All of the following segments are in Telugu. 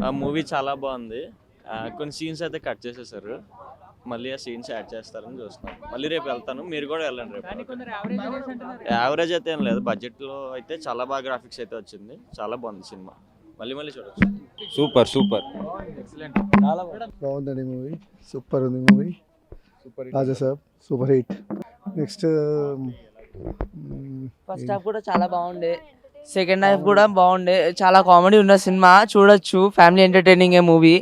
ఆ మూవీ చాలా బాగుంది. కొన్ని సీన్స్ అయితే కట్ చేసేసారు. మళ్ళీ ఆ సీన్స్ యాడ్ చేస్తారని చూస్తున్నాను. మళ్ళీ రేపు వెళ్తాను, మీరు కూడా వెళ్ళండి రేపు. యావరేజ్ అయితే ఏం లేదు, బడ్జెట్లో అయితే చాలా బాగా గ్రాఫిక్స్ అయితే వచ్చింది. చాలా బాగుంది సినిమా, మళ్ళీ మళ్ళీ చూడొచ్చు. సూపర్ సూపర్ ఎక్సలెంట్, చాలా బాగుందండి మూవీ. సూపర్ ఉంది movie. Raja Saab super hit. Next first half కూడా చాలా బాగుండే, సెకండ్ హాఫ్ కూడా బాగుండే. చాలా కామెడీ ఉన్న సినిమా, చూడొచ్చు. Family entertaining movie.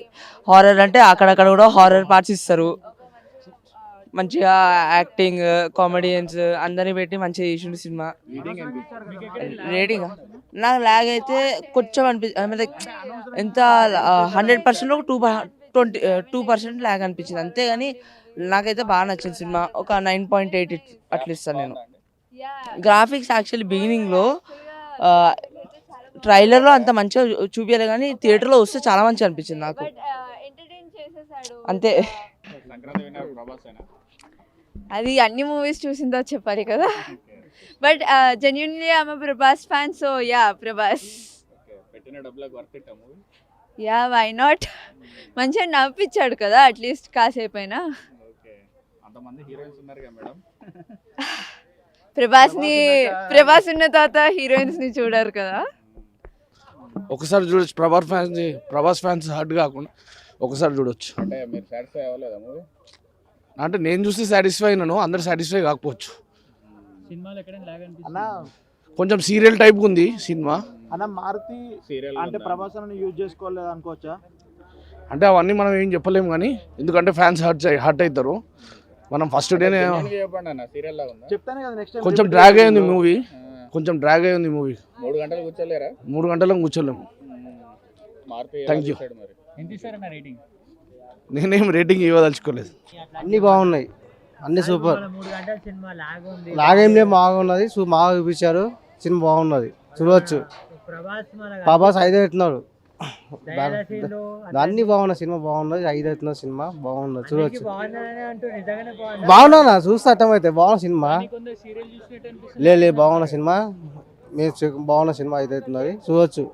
హారర్ అంటే అక్కడక్కడ కూడా హారర్ పార్ట్స్ ఇస్తారు. మంచిగా యాక్టింగ్, కామెడియన్స్ అందరిని పెట్టి మంచిగా చేసిండు సినిమా. రేటింగ్ నాకు లాగ్ అయితే కొంచెం అనిపించింది. ఎంత 100%లో 2% లాగ్ అనిపించింది అంతేగాని నాకైతే బాగా నచ్చింది సినిమా. ఒక 9.8 అట్లా ఇస్తాను నేను. గ్రాఫిక్స్ యాక్చువల్లీ బిగినింగ్లో ట్రైలర్లో అంత మంచిగా చూపించలే కానీ థియేటర్లో వస్తే చాలా మంచిగా అనిపించింది నాకు. అంతే. అది అన్ని మూవీస్ చూసిందో చెప్పాలి కదా. But genuinely I'm Prabhas fan, so yeah Prabhas. Yeah why not. మంచిగా నవ్వించాడు కదా అట్లీస్ట్ కాసేపు అయినా. ప్రభాస్ ఉన్న తర్వాత హీరోయిన్స్ ని చూడరు కదా. ఒకసారి చూడొచ్చు. ప్రభాస్ ఫ్యాన్స్ హార్డ్ కాకుండా ఒకసారి చూడొచ్చు. అంటే నేను చూస్తే సాటిస్ఫై అయినాను, అందరు సాటిస్ఫై కాకపోవచ్చు. కొంచెం సీరియల్ టైప్ ఉంది సినిమా. మారుతి అంటే ప్రభాస్ యూజ్ చేసుకోలేదు అనుకోవచ్చా? అంటే అవన్నీ మనం ఏం చెప్పలేము కానీ, ఎందుకంటే ఫ్యాన్స్ హర్ట్ అవుతారు. మనం ఫస్ట్ డేనే కొంచెం డ్రాగ్ అయింది మూవీ. 3 గంటలు కూర్చోలేము. Thank you. నేనేం రేటింగ్ ఇవ్వదలుచుకోలేదు. అన్ని బాగున్నాయి, అన్ని సూపర్. లాగేం లేదు, బాగున్నది. బాగా చూపించారు. సినిమా బాగున్నది, చూడవచ్చు. ప్రభాస్ 5 అవుతున్నాడు. అన్ని బాగున్నాయి. సినిమా బాగున్నది, 5 అవుతున్నది. సినిమా బాగున్నది, చూడవచ్చు. బాగున్నా చూస్తే అర్థమైతే బాగున్న సినిమా. లేదు బాగున్న సినిమా, బాగున్న సినిమా 5 అవుతున్నది, చూడవచ్చు.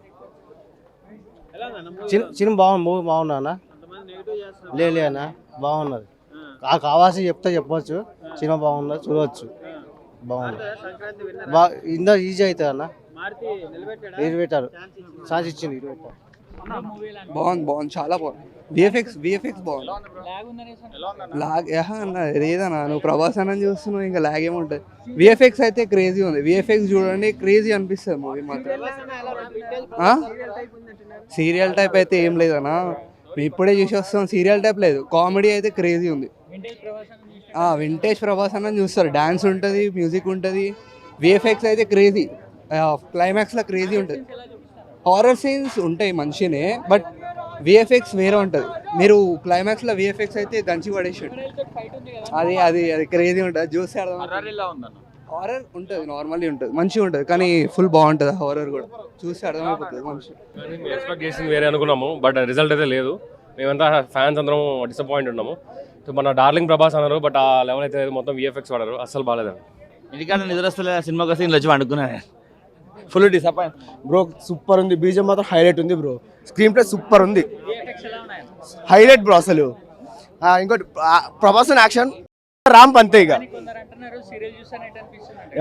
సినిమా బాగుంది, మూవీ బాగున్నా అన్న. లే అన్న బాగున్నది. కావాల్సి చెప్పవచ్చు. సినిమా బాగున్నది, చూడవచ్చు. బాగుంది. ఇందా ఈజీ అవుతుంది అన్న. నిలబెట్టారు, ఛాన్స్ ఇచ్చింది. బాగుంది, చాలా బాగుంది. విఎఫ్ఎక్స్ బాగుంది. లాగ్ లేదన్నా, నువ్వు ప్రభాస్ అన్న చూస్తున్నావు, ఇంకా లాగ్ ఏముంటుంది. విఎఫ్ఎక్స్ అయితే క్రేజీ ఉంది. విఎఫ్ఎక్స్ చూడండి, క్రేజీ అనిపిస్తుంది మూవీ మాత్రం. సీరియల్ టైప్ అయితే ఏం లేదన్నా, ఇప్పుడే చూసి వస్తాం. సీరియల్ టైప్ లేదు, కామెడీ అయితే క్రేజీ ఉంది. వింటేజ్ ప్రభాస్ అన్న చూస్తారు. డాన్స్ ఉంటుంది, మ్యూజిక్ ఉంటుంది. విఎఫ్ఎక్స్ అయితే క్రేజీ. క్లైమాక్స్లో క్రేజీ ఉంటుంది. హారర్ సీన్స్ ఉంటాయి మంచినే, బట్ విఎఫ్ఎక్స్ వేరే ఉంటుంది. మీరు క్లైమాక్స్లో విఎఫ్ఎక్స్ అయితే దంచి పడేసాడు. అది క్రేజీ ఉంటుంది, చూస్తే అర్థం. హారర్ ఉంటుంది, నార్మల్లీ ఉంటుంది, మంచిగా ఉంటుంది, కానీ ఫుల్ బాగుంటుంది. హారర్ కూడా చూస్తే అర్థమైపోతుంది మంచిగా. ఎక్స్పెక్ట్ చేసింది వేరే అనుకున్నాము, బట్ రిజల్ట్ అయితే లేదు. మేమంతా ఫ్యాన్స్ అందరం డిసప్పాయింట్ ఉన్నాము. సో మన డార్లింగ్ ప్రభాస్ అన్నారు, బట్ ఆ లెవెల్ అయితే మొత్తం విఎఫ్ఎక్స్ వాడారు, అస్సలు బాగాలేదండి. ఎందుకంటే నిద్ర వస్తలే సినిమాకి వస్తే ఇంట్లో వచ్చి వండుకున్నాను. Full disappoint bro. సూపర్ ఉంది, బీజం మాత్రం హైలైట్ ఉంది బ్రో. స్క్రీన్ ప్లే సూపర్ ఉంది, హైలైట్ బ్రో అసలు. ఇంకోటి ప్రభాస్ యాక్షన్ రామ్ అంతే. ఇక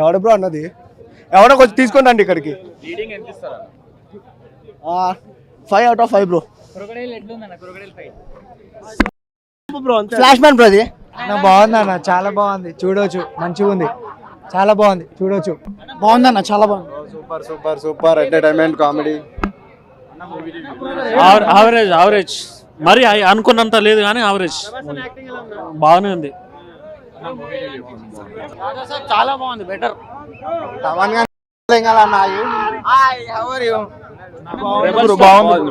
ఎవడ బ్రో అన్నది, ఎవడో కొంచెం తీసుకుంటండి ఇక్కడికి. 5 out of 5 bro. Flash man bro. అది బాగుందన్న, చాలా బాగుంది, చూడవచ్చు. మంచిగా ఉంది, చాలా బాగుంది, చూడవచ్చు. బాగుందన్న, చాలా బాగుంది. Super entertainment comedy. యావరేజ్ మరి అనుకున్నంత లేదు కానీ యావరేజ్ బాగానే ఉంది. చాలా బాగుంది, బెటర్.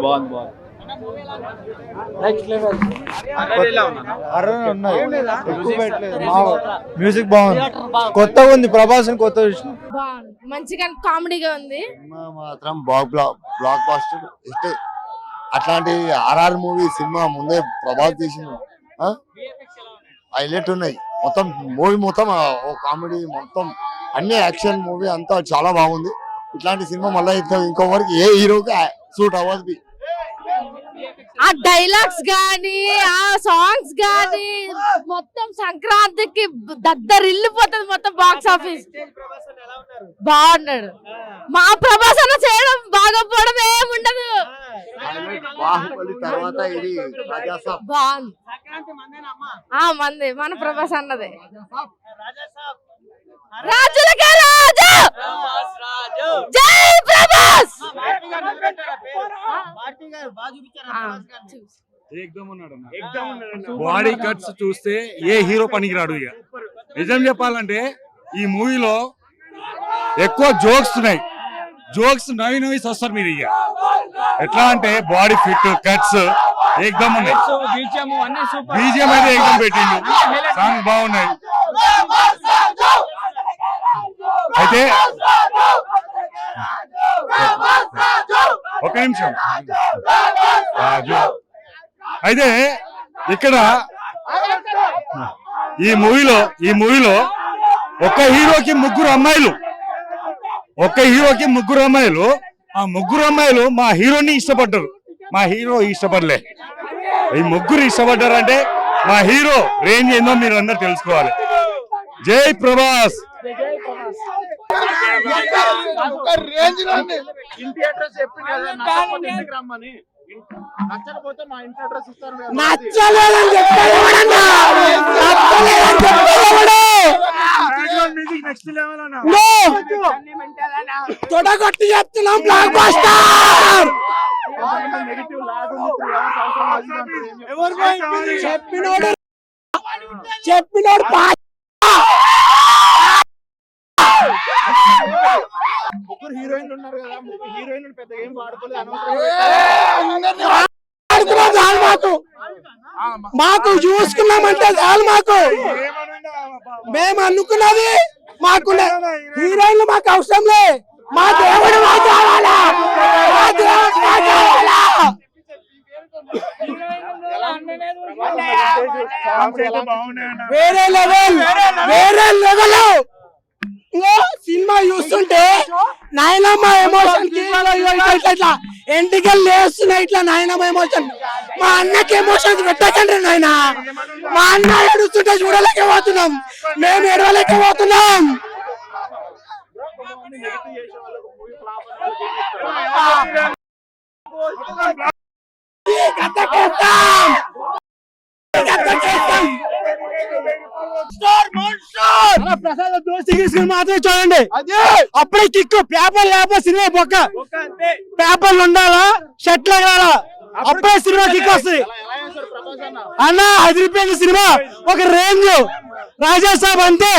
బాగుంది. మ్యూజిక్ బాగుంది, కొత్తగా ఉంది. ప్రభాస్ కొత్త మంచిగా కామెడీగా ఉంది. మాత్రం బ్లాక్ బాస్టర్ హిట్. అట్లాంటి ఆర్ఆర్ మూవీ సినిమా ముందే ప్రభాస్ తీసింది, హైలైట్ ఉన్నాయి. మొత్తం మూవీ మొత్తం కామెడీ, మొత్తం అన్ని యాక్షన్ మూవీ అంతా చాలా బాగుంది. ఇట్లాంటి సినిమా మళ్ళీ ఇంకొకరికి ఏ హీరోకి సూట్ అవ్వదు. ఆ డైలాగ్స్ గానీ ఆ సాంగ్స్ గానీ మొత్తం సంక్రాంతికి దద్దరిల్లిపోతుంది మొత్తం బాక్స్ ఆఫీస్. బాగున్నాడు. మా ప్రభాస్ అన్న చేయడం బాగోపోవడం ఏముండదు. బాహుబలి తర్వాత ఇది రాజాసాబ్. బాగుంది. మంది మన ప్రభాస్ అన్నదే. రాజులకే రాజు జై ప్రభాస్. బాడీ కట్స్ చూస్తే ఏ హీరో పనికిరాడు. ఇక నిజం చెప్పాలంటే ఈ మూవీలో ఎక్కువ జోక్స్ ఉన్నాయి. జోక్స్ నవ్వి వస్తారు మీరు. ఇక ఎట్లా అంటే బాడీ ఫిట్ కట్స్ ఏకదమ్ ఉన్నాయి. బీజిఎం అయితే ఏకదమ్ పెట్టిండు. సాంగ్ బాగున్నాయి. అయితే ఒక నిమిషం. అయితే ఇక్కడ ఈ మూవీలో ఒక హీరోకి ముగ్గురు అమ్మాయిలు. ఆ ముగ్గురు అమ్మాయిలు మా హీరోని ఇష్టపడ్డారు. మా హీరో ఇష్టపడలే. ఈ ముగ్గురు ఇష్టపడ్డారంటే మా హీరో రేంజ్ ఏందో మీరు అందరు తెలుసుకోవాలి. జై ప్రభాస్. తొడగొట్టి చెప్తున్నాం బ్లాక్ బస్టర్. చెప్పినోడు ముగ్గురు హీరోయిన్లు ఉన్నారు కదా, ముగ్గురు హీరోయిన్లు పెద్దగా ఏం వాడుకోలేదు. మాకు చూసుకున్నామంటే చాలు. మాకు మేము అనుకున్నది మాకు హీరోయిన్లు మాకు అవసరం లే. మా దేవుడు మాకు కావాలా. మా దేవుడు మాకు కావాలా. వేరే లెవెల్ సినిమా చూస్తుంటే నాయనమ్మ ఎమోషన్ ఇట్లా ఎంటికలు లేస్తున్నాయి. ఇట్లా నాయనమ్మ ఎమోషన్. మా అన్నకి ఎమోషన్ పెట్టకండి నాయన. మా అన్న ఏడుస్తుంటే చూడలేకపోతున్నాం, మేము ఏడవలేకపోతున్నాం. మాత్రమే చూడండి. అప్పుడే కిక్. పేపర్ లేకపోతే సినిమా పక్క. పేపర్లు ఉండాలా, షర్ట్లు ఎగరాలా, అప్పుడే సినిమా కిక్ వస్తుంది. అన్న అదిరిపోయింది సినిమా. ఒక రేంజ్. రాజాసాబ్ అంతే.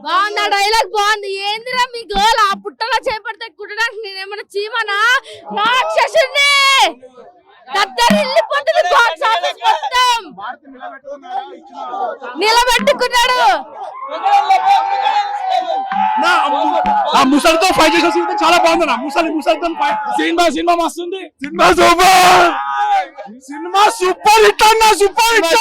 బాగుంది. ఆ డైలాగ్ బాగుంది. ఏందిరా మీ గోల్ ఆ పుట్టలో చేపడితే కుట్టడానికి నేనేమన్నా చీమనా రాక్షసుని దద్దరిల్లిపోతుంది బాక్స్ ఆఫీస్ మొత్తం. నిలబెట్టుకున్నాడు. ఆ ముసలితో ఫైట్ చేసిన సీన్ చాలా బాగుంది. ముసలితో సినిమా మస్తుంది. సినిమా సూపర్ హిట్ అన్న. Super hit.